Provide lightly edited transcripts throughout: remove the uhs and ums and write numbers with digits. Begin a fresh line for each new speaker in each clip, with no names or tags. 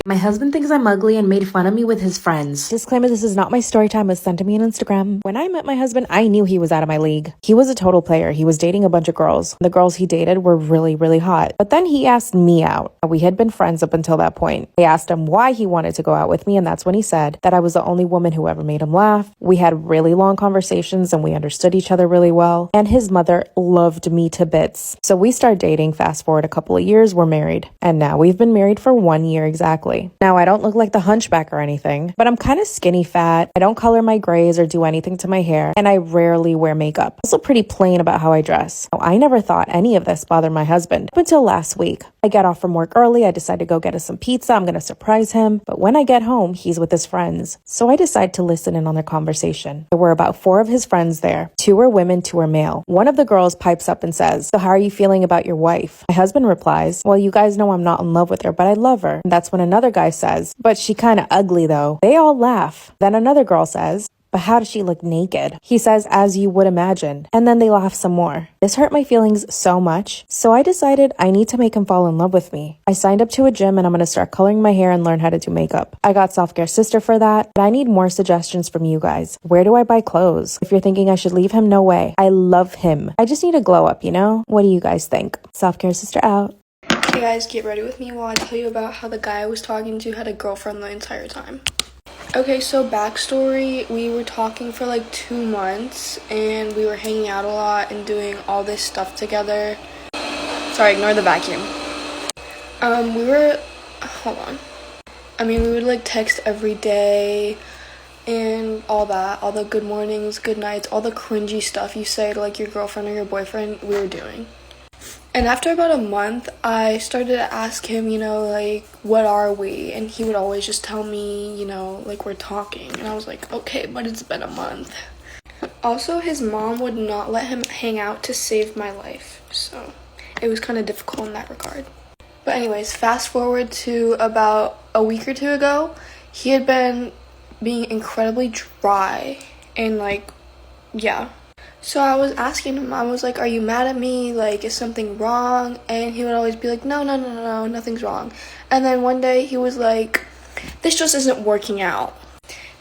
My husband thinks I'm ugly and made fun of me with his friends.
Disclaimer, this is not my story time. It was sent to me on Instagram. When I met my husband, I knew he was out of my league. He was a total player. He was dating a bunch of girls. The girls he dated were really, really hot. But then he asked me out. We had been friends up until that point. I asked him why he wanted to go out with me, and that's when he said that I was the only woman who ever made him laugh. We had really long conversations and we understood each other really well. And his mother loved me to bits. So we started dating. Fast forward a couple of years, we're married. And now we've been married for 1 year exactly. Now, I don't look like the hunchback or anything, but I'm kind of skinny fat. I don't color my grays or do anything to my hair, and I rarely wear makeup. I'm also pretty plain about how I dress. Now, I never thought any of this bothered my husband up until last week. I get off from work early. I decide to go get us some pizza. I'm going to surprise him. But when I get home, he's with his friends. So I decide to listen in on their conversation. There were about 4 of his friends there. 2 were women, 2 were male. One of the girls pipes up and says, "So how are you feeling about your wife?" My husband replies, "Well, you guys know I'm not in love with her, but I love her." And that's when another guy says, "But she kind of ugly though." They all laugh. Then another girl says, "But how does she look naked?" He says, "As you would imagine." And then they laugh some more. This hurt my feelings so much. So I decided I need to make him fall in love with me. I signed up to a gym and I'm going to start coloring my hair and learn how to do makeup. I got Self Care Sister for that, but I need more suggestions from you guys. Where do I buy clothes? If you're thinking I should leave him, no way. I love him. I just need a glow up, you know? What do you guys think? Self Care Sister out.
Hey guys, get ready with me while I tell you about how the guy I was talking to had a girlfriend the entire time. Okay, so backstory, we were talking for like 2 months and we were hanging out a lot and doing all this stuff together. Sorry, ignore the vacuum. We would like text every day and all that, all the good mornings, good nights, all the cringy stuff you say to like your girlfriend or your boyfriend, we were doing. And after about a month, I started to ask him, like, what are we? And he would always just tell me, like, we're talking. And I was like, okay, but it's been a month. Also, his mom would not let him hang out to save my life. So it was kind of difficult in that regard. But anyways, fast forward to about a week or 2 ago, he had been being incredibly dry and, like, yeah. So I was asking him, I was like, "Are you mad at me? Like, is something wrong?" And he would always be like, no, nothing's wrong. And then one day he was like, "This just isn't working out."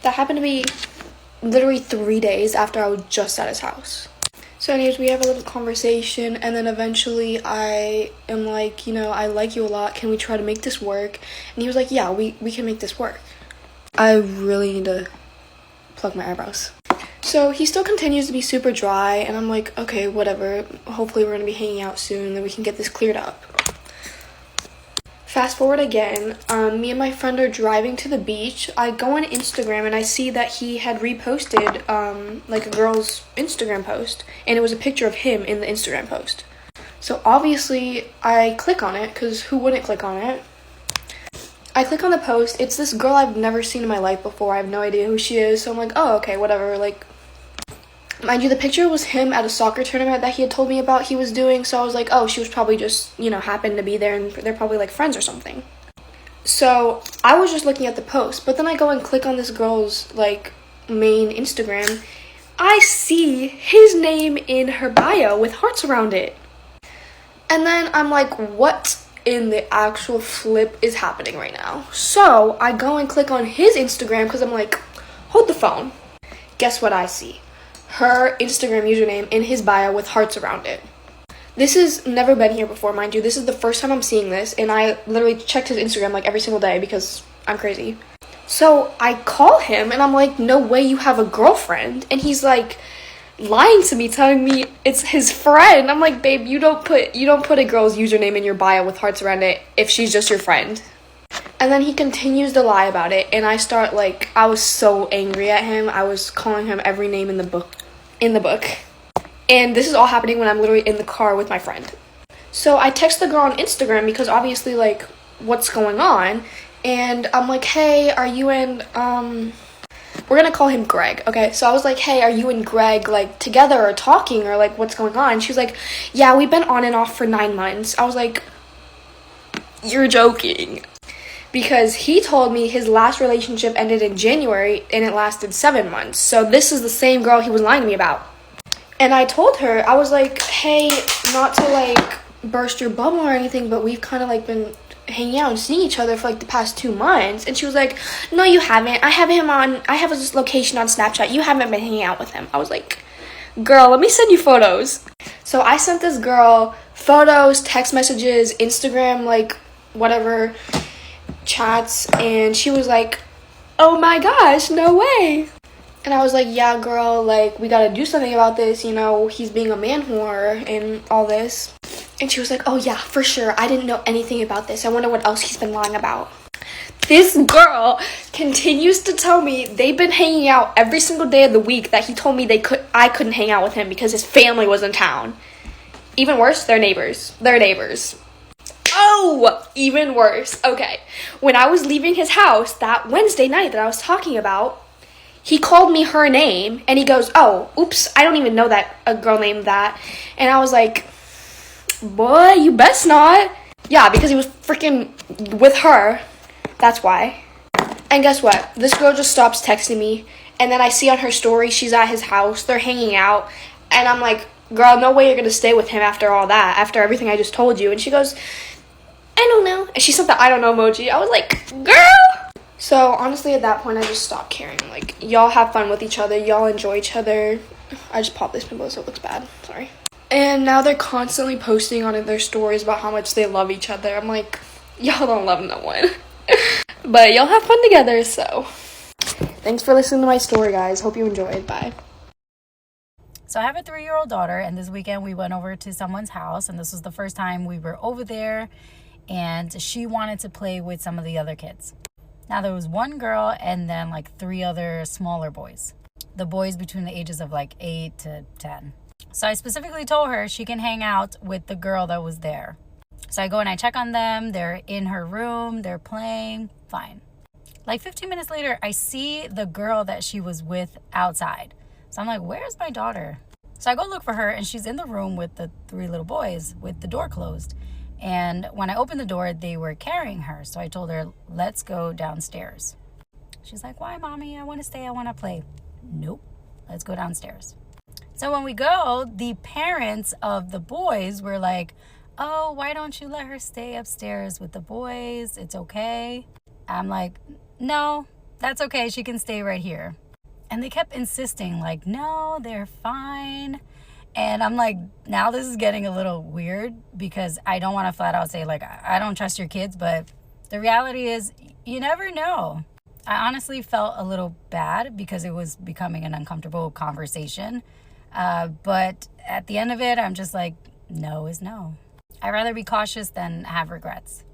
That happened to be literally 3 days after I was just at his house. So anyways, we have a little conversation, and then eventually I am like, I like you a lot. Can we try to make this work? And he was like, yeah, we can make this work. I really need to plug my eyebrows. So he still continues to be super dry, and I'm like, okay, whatever. Hopefully we're going to be hanging out soon, and we can get this cleared up. Fast forward again, me and my friend are driving to the beach. I go on Instagram, and I see that he had reposted, like a girl's Instagram post, and it was a picture of him in the Instagram post. So obviously, I click on it, because who wouldn't click on it? I click on the post. It's this girl I've never seen in my life before. I have no idea who she is. So I'm like, oh, okay, whatever. Like, mind you, the picture was him at a soccer tournament that he had told me about he was doing. So I was like, oh, she was probably just, happened to be there and they're probably like friends or something. So I was just looking at the post. But then I go and click on this girl's like main Instagram. I see his name in her bio with hearts around it. And then I'm like, what in the actual flip is happening right now? So I go and click on his Instagram because I'm like, hold the phone. Guess what I see? Her Instagram username in his bio with hearts around it. This has never been here before, mind you. This is the first time I'm seeing this, and I literally checked his Instagram like every single day because I'm crazy. So I call him and I'm like, no way you have a girlfriend. And he's like lying to me, telling me it's his friend. I'm like, babe, you don't put a girl's username in your bio with hearts around it if she's just your friend. And then he continues to lie about it, and I was so angry at him. I was calling him every name in the book. And this is all happening when I'm literally in the car with my friend. So I text the girl on Instagram because obviously, like, what's going on? And I'm like, hey, are you in, we're gonna call him Greg, okay? So I was like, hey, are you and Greg, like, together or talking or, like, what's going on? She was like, yeah, we've been on and off for 9 months. I was like, you're joking. Because he told me his last relationship ended in January and it lasted 7 months. So this is the same girl he was lying to me about. And I told her, I was like, hey, not to, like, burst your bubble or anything, but we've kind of, like, been hanging out and seeing each other for like the past 2 months. And she was like, no, you haven't. I have his location on Snapchat. You haven't been hanging out with him. I was like, girl, let me send you photos. So I sent this girl photos, text messages, Instagram, like whatever, chats. And she was like, oh my gosh, no way. And I was like, yeah, girl, like, we gotta do something about this, you know, he's being a man whore and all this. And she was like, oh yeah, for sure, I didn't know anything about this. I wonder what else he's been lying about. This girl continues to tell me they've been hanging out every single day of the week, that he told me I couldn't hang out with him because his family was in town. Even worse, they're neighbors. Oh, even worse. Okay, when I was leaving his house that Wednesday night that I was talking about, he called me her name, and he goes, oh, oops, I don't even know that a girl named that. And I was like, boy, you best not. Yeah, because he was freaking with her. That's why. And guess what? This girl just stops texting me, and then I see on her story she's at his house. They're hanging out, and I'm like, girl, no way you're going to stay with him after all that, after everything I just told you. And she goes, I don't know. And she sent the I don't know emoji. I was like, girl. So honestly, at that point, I just stopped caring. Like, y'all have fun with each other. Y'all enjoy each other. I just popped this pimple so it looks bad. Sorry. And now they're constantly posting on their stories about how much they love each other. I'm like, y'all don't love no one. But y'all have fun together, so. Thanks for listening to my story, guys. Hope you enjoyed. Bye.
So I have a 3-year-old daughter, and this weekend we went over to someone's house, and this was the first time we were over there, and she wanted to play with some of the other kids. Now, there was one girl and then like 3 other smaller boys. The boys between the ages of like 8 to 10. So I specifically told her she can hang out with the girl that was there. So I go and I check on them. They're in her room. They're playing. Fine. Like 15 minutes later, I see the girl that she was with outside. So I'm like, where's my daughter? So I go look for her, and she's in the room with the 3 little boys with the door closed. And when I opened the door, they were carrying her. So I told her, let's go downstairs. She's like, why, mommy? I want to stay. I want to play. Nope. Let's go downstairs. So when we go, the parents of the boys were like, oh, why don't you let her stay upstairs with the boys? It's okay. I'm like, no, that's okay. She can stay right here. And they kept insisting, like, no, they're fine. And I'm like, now this is getting a little weird, because I don't want to flat out say, like, I don't trust your kids. But the reality is, you never know. I honestly felt a little bad because it was becoming an uncomfortable conversation. But at the end of it, I'm just like, no is no. I'd rather be cautious than have regrets.